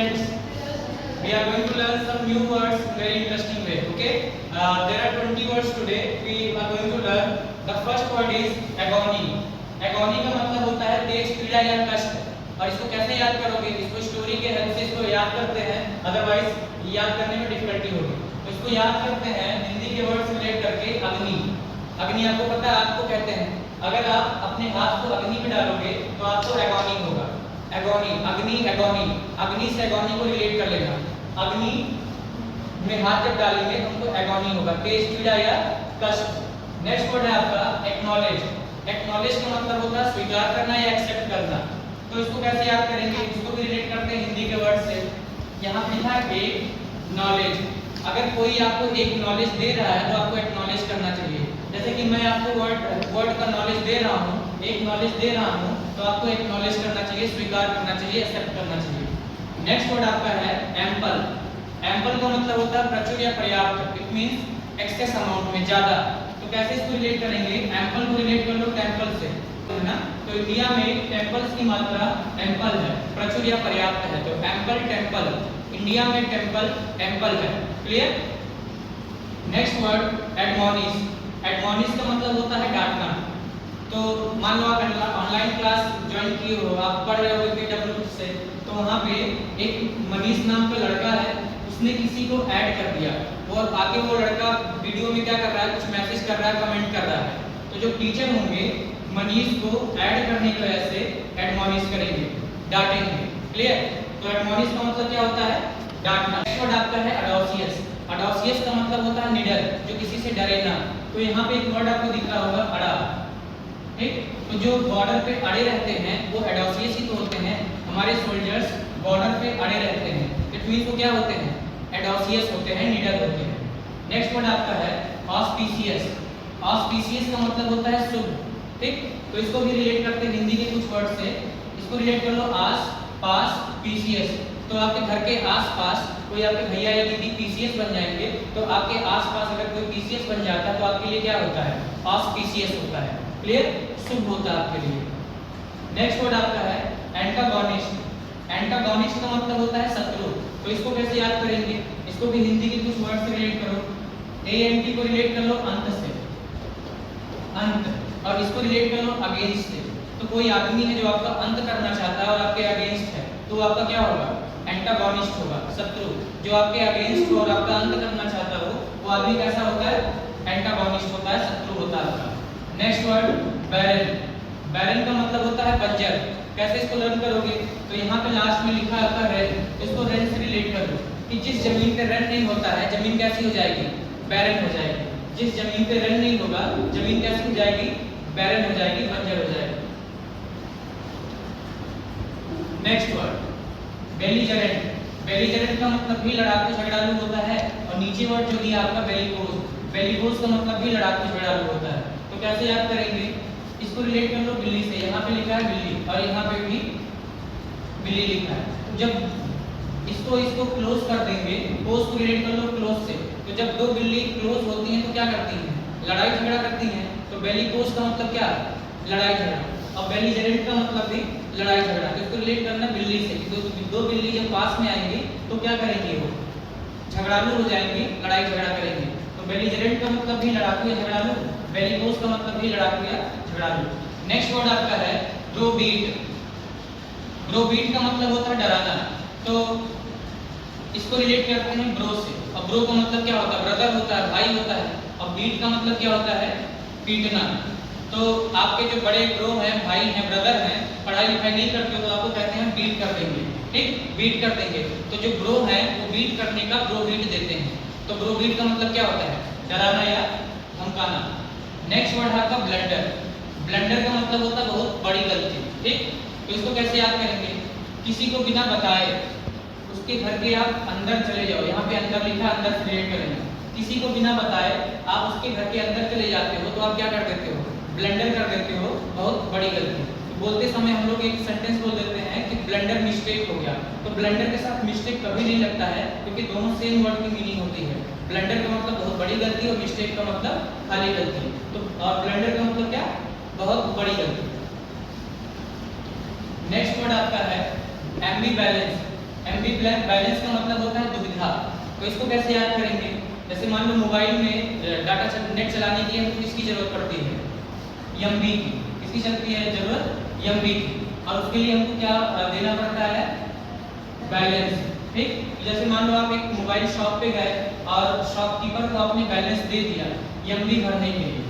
students, we are going to learn some new words in very interesting way. Okay, there are 20 words today. We are going to learn. The first word is agony. Agony का मतलब होता है तेज पीड़ा या कष्ट. और इसको कैसे याद करोगे? इसको स्टोरी के हेल्प से इसको याद करते हैं, अदरवाइज याद करने में डिफिकल्टी होगी. तो इसको याद करते हैं हिंदी के वर्ड से रिलेट करके. अग्नि. अग्नि आपको पता है आपको कहते हैं. अगर आप अपने हाथ को अग्नि में डालोगे तो आपको एगोनी होगा. एगोनी, अग्नि, एगोनी. अग्नि से एगोनी को रिलेट कर लेना. अग्नि में हाथ जब डालेंगे तो हमको एगोनी होगा, तेज पीड़ा या कष्ट. नेक्स्ट वर्ड है आपका एक्नॉलेज. एक्नॉलेज का मतलब होता है स्वीकार करना या एक्सेप्ट करना. तो इसको कैसे याद करेंगे? इसको भी रिलेट करते हैं हिंदी के वर्ड से. यहाँ पे लिखा है एक नॉलेज. अगर कोई आपको एक नॉलेज दे रहा है तो आपको एक्नॉलेज करना चाहिए. जैसे कि मैं आपको वर्ड का नॉलेज दे रहा हूँ, एक नॉलेज दे रहा हूँ, तो आपको एक्नॉलेज करना चाहिए, स्वीकार करना चाहिए, एक्सेप्ट करना चाहिए. नेक्स्ट वर्ड आपका है एम्पल. एम्पल का मतलब होता है प्रचुर या पर्याप्त. इट मींस एक्सेस अमाउंट में, ज्यादा. तो कैसे इसको रिलेट करेंगे? एम्पल को रिलेट कर लो टेम्पल से, है ना. तो इंडिया में टेम्पल्स की मात्रा एम्पल है, प्रचुर या पर्याप्त है. तो एम्पल, टेम्पल. इंडिया में टेम्पल एम्पल है. Clear? Next word admonish. Admonish का मतलब होता है डांटना. तो मान लो आप ऑनलाइन क्लास ज्वाइन किए हो, आप पढ़ रहे हो पीडब्ल्यू से, तो वहाँ पे एक मनीष नाम का लड़का है, उसने किसी को ऐड कर दिया और आगे वो लड़का वीडियो में क्या कर रहा है, कुछ मैसेज कर रहा है, कमेंट कर रहा है. तो जो टीचर होंगे मनीष को ऐड करने की वजह से एडमोनिश करेंगे, डांटेंगे. क्लियर? तो एडमोनिश का मतलब क्या होता है? डांटना. नेक्स्ट वर्ड आपका है अडोसियस. अडोसियस का मतलब होता है निडर, जो किसी से डरे ना. तो यहाँ पे एक वर्ड आपको दिख रहा होगा, अड़ा. ठीक? तो जो बॉर्डर पे अड़े रहते हैं वो एडोसियस ही तो होते हैं. हमारे सोल्जर्स बॉर्डर पे अड़े रहते हैं, इट मींस वो क्या होते हैं? एडोसियस होते हैं, निडर होते हैं. नेक्स्ट वर्ड आपका है ऑस्पिशियस. ऑस्पिशियस का मतलब होता है शुभ. ठीक? तो इसको भी रिलेट करते हैं हिंदी के कुछ वर्ड से. इसको रिलेट कर लो आस पास पीसीएस. तो आपके घर के आस-पास कोई आपके भैया या दीदी पीसीएस बन जाएंगे, तो आपके आस-पास अगर कोई पीसीएस बन जाता है तो आपके लिए क्या होता है? ऑस्पिशियस होता है. क्लियर? शुभ होता है आपके लिए. नेक्स्ट वर्ड आपका है एंटागोनिस्ट. एंटागोनिस्ट का मतलब होता है शत्रु. तो इसको कैसे याद करेंगे? इसको भी हिंदी के कुछ वर्ड से रिलेट करो. एंटी को रिलेट कर लो अंत से, अंत. और इसको रिलेट कर लो अगेंस्ट से. तो कोई आदमी है जो आपका अंत करना चाहता है और आपके अगेंस्ट है, तो आपका क्या होगा? एंटागोनिस्ट होगा, शत्रु. जो आपके अगेंस्ट और आपका अंत करना चाहता हो वो आदमी कैसा होता है? एंटागोनिस्ट होता है, शत्रु होता है आपका. नेक्स्ट वर्ड बैरन. बैरन का मतलब होता है बंजर. कैसे इसको लर्न करोगे? तो यहाँ पे लास्ट में लिखा आता है रेन. इसको रेन से रिलेट कर लो कि जिस जमीन पे रेन नहीं होता है, जमीन कैसी हो जाएगी? बैरन हो जाएगी. जिस जमीन पे रेन नहीं होगा, जमीन कैसी हो जाएगी? बैरन हो जाएगी, बंजर हो जाएगी. Next word belligerent. बेलिजरेंट का मतलब भी लड़ाकू झगड़ालू होता है. और नीचे वर्ड जो दिया आपका बेलिकोज. बेलिकोज का मतलब भी लड़ाकू झगड़ालू होता है. तो कैसे याद करेंगे? इसको रिलेट कर लो बिल्ली से. यहाँ पे लिखा है बिल्ली और यहाँ पे भी बिल्ली लिखा है. जब इसको क्लोज कर देंगे, क्लोज को रिलेट कर लो क्लोज से. तो जब दो बिल्ली क्लोज होती हैं तो क्या करती हैं? लड़ाई झगड़ा करती हैं. तो बेलिकोज का मतलब क्या? लड़ाई झगड़ा. और बेलिजरेंट का मतलब भी लड़ाई झगड़ा. तो इसको रिलेट करना बिल्ली से. दो बिल्ली जब पास में आएंगी तो क्या करेंगी? वो झगड़ालू हो जाएंगी, लड़ाई झगड़ा करेंगी. तो बेलिजरेंट का मतलब भी लड़ाकू या झगड़ालू, बेलिकोज का मतलब भी लड़ाकू या झगड़ालू. नेक्स्ट वर्ड आपका है ब्रोबीट. ब्रोबीट का मतलब होता है डराना. तो इसको रिलेट करते हैं ब्रो से. और ब्रो का मतलब क्या होता है? ब्रदर होता है, भाई होता है. और बीट का मतलब क्या होता है? पीटना. तो आपके जो बड़े ब्रो हैं, भाई हैं, ब्रदर हैं, पढ़ाई लिखाई नहीं करते हो तो आपको कहते हैं बीट कर देंगे. ठीक? बीट कर देंगे. तो जो ब्रो है वो बीट करने का ब्रो बीट देते हैं. तो ब्रो बीट का मतलब क्या होता है? डराना या धमकाना. नेक्स्ट वर्ड है आपका ब्लंडर. ब्लंडर का मतलब होता है बहुत बड़ी गलती. ठीक? तो इसको कैसे याद करेंगे? किसी को बिना बताए उसके घर के आप अंदर चले जाओ. यहाँ पे अंदर लिखा, अंदर से रिलेट करेंगे. किसी को बिना बताए आप उसके घर के अंदर चले जाते हो तो आप क्या कर देते हो? ब्लंडर कर देते हो, बहुत बड़ी गलती. तो बोलते समय हम लोग एक सेंटेंस बोल देते हैं कि ब्लंडर मिस्टेक हो गया. तो ब्लंडर के साथ मिस्टेक कभी नहीं लगता है, क्योंकि दोनों सेम वर्ड की मीनिंग होती है. ब्लंडर का मतलब बहुत बड़ी गलती और मिस्टेक का मतलब खाली गलती. तो और ब्लंडर का मतलब क्या? बहुत बड़ी गलती. नेक्स्ट वर्ड आपका है एम्बिवैलेंस. एमबी बैलेंस का मतलब होता है दुविधा। तो इसको कैसे याद करेंगे? जैसे मान लो मोबाइल में डाटा नेट चलाने के लिए हमको किसकी जरूरत पड़ती है? एमबी की। किसकी चलती है जरूरत? एमबी की। और उसके लिए हमको क्या देना पड़ता है? बैलेंस। ठीक, जैसे मान लो आप एक मोबाइल शॉप पे गए और शॉपकीपर को आपने बैलेंस दे दिया एमबी भरने के लिए।